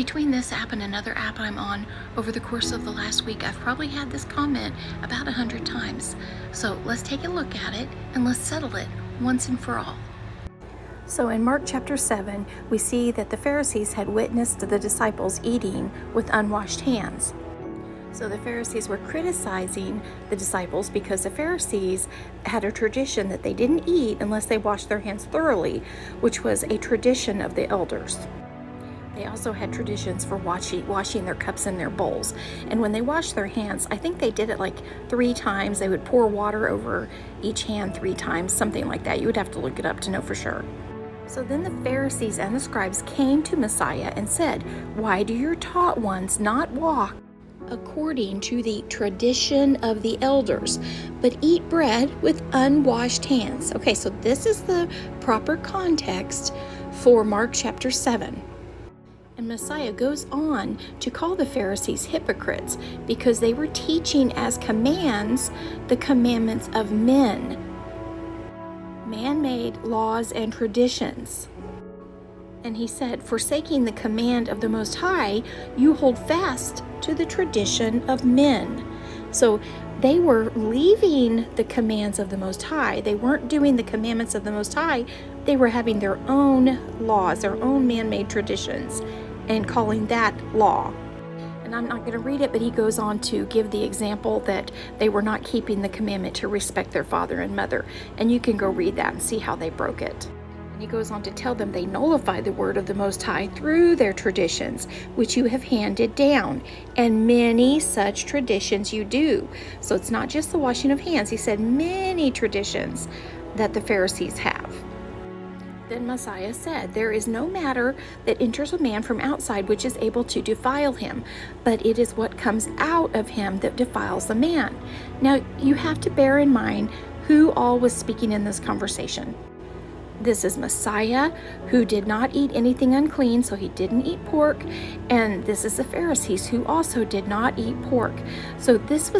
Between this app and another app I'm on, over the course of the last week, I've probably had this comment about 100 times. So let's take a look at it and let's settle it once and for all. So in Mark chapter 7, we see that the Pharisees had witnessed the disciples eating with unwashed hands. So the Pharisees were criticizing the disciples because the Pharisees had a tradition that they didn't eat unless they washed their hands thoroughly, which was a tradition of the elders. They also had traditions for washing their cups and their bowls. And when they washed their hands, I think they did it like 3 times. They would pour water over each hand 3 times, something like that. You would have to look it up to know for sure. So then the Pharisees and the scribes came to Messiah and said, "Why do your taught ones not walk according to the tradition of the elders, but eat bread with unwashed hands?" Okay, so this is the proper context for Mark chapter 7. And Messiah goes on to call the Pharisees hypocrites because they were teaching as commands the commandments of men, man-made laws and traditions. And he said, "Forsaking the command of the Most High, you hold fast to the tradition of men." So they were leaving the commands of the Most High. They weren't doing the commandments of the Most High. They were having their own laws, their own man-made traditions, and calling that law. And I'm not going to read it, but he goes on to give the example that they were not keeping the commandment to respect their father and mother. And you can go read that and see how they broke it. And he goes on to tell them they nullify the word of the Most High through their traditions, which you have handed down. And many such traditions you do. So it's not just the washing of hands. He said many traditions that the Pharisees have. Then Messiah said, "There is no matter that enters a man from outside which is able to defile him, but it is what comes out of him that defiles the man." Now, you have to bear in mind who all was speaking in this conversation. This is Messiah, who did not eat anything unclean, so he didn't eat pork. And this is the Pharisees, who also did not eat pork. So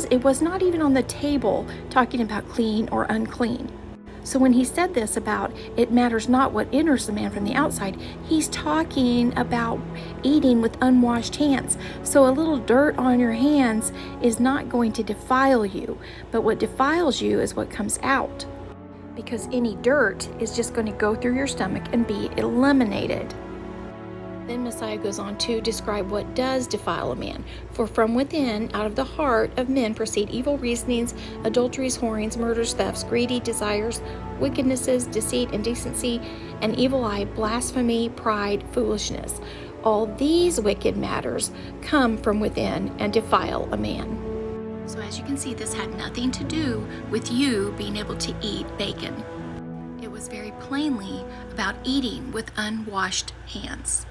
it was not even on the table talking about clean or unclean. So when he said this about it matters not what enters the man from the outside, he's talking about eating with unwashed hands. So a little dirt on your hands is not going to defile you, but what defiles you is what comes out. Because any dirt is just going to go through your stomach and be eliminated. Then Messiah goes on to describe what does defile a man. "For from within, out of the heart of men proceed evil reasonings, adulteries, whorings, murders, thefts, greedy desires, wickednesses, deceit, indecency, an evil eye, blasphemy, pride, foolishness. All these wicked matters come from within and defile a man." So as you can see, this had nothing to do with you being able to eat bacon. It was very plainly about eating with unwashed hands.